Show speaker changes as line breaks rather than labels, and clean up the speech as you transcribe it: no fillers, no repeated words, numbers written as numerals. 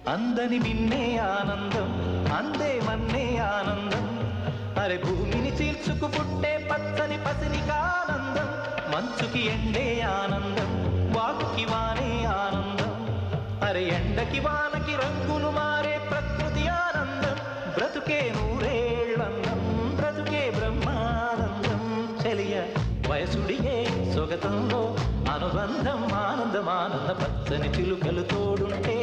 అందని మిన్నే ఆనందం అందే మన్నే ఆనందం అరే భూమిని చీల్చుకు పుట్టే పచ్చని పసిలికానందం మంచుకి ఎండే ఆనందం వాగుకి వానే ఆనందం అరే ఎండకి వానకి రంగులు మారే ప్రకృతి ఆనందం బ్రతుకే నూరేళ్ళందం బ్రతుకే బ్రహ్మానందం చెలియ వయసుడిగే సొగతంలో అనుబంధం ఆనందం ఆనంద పచ్చని చిలుకలు తోడుంటే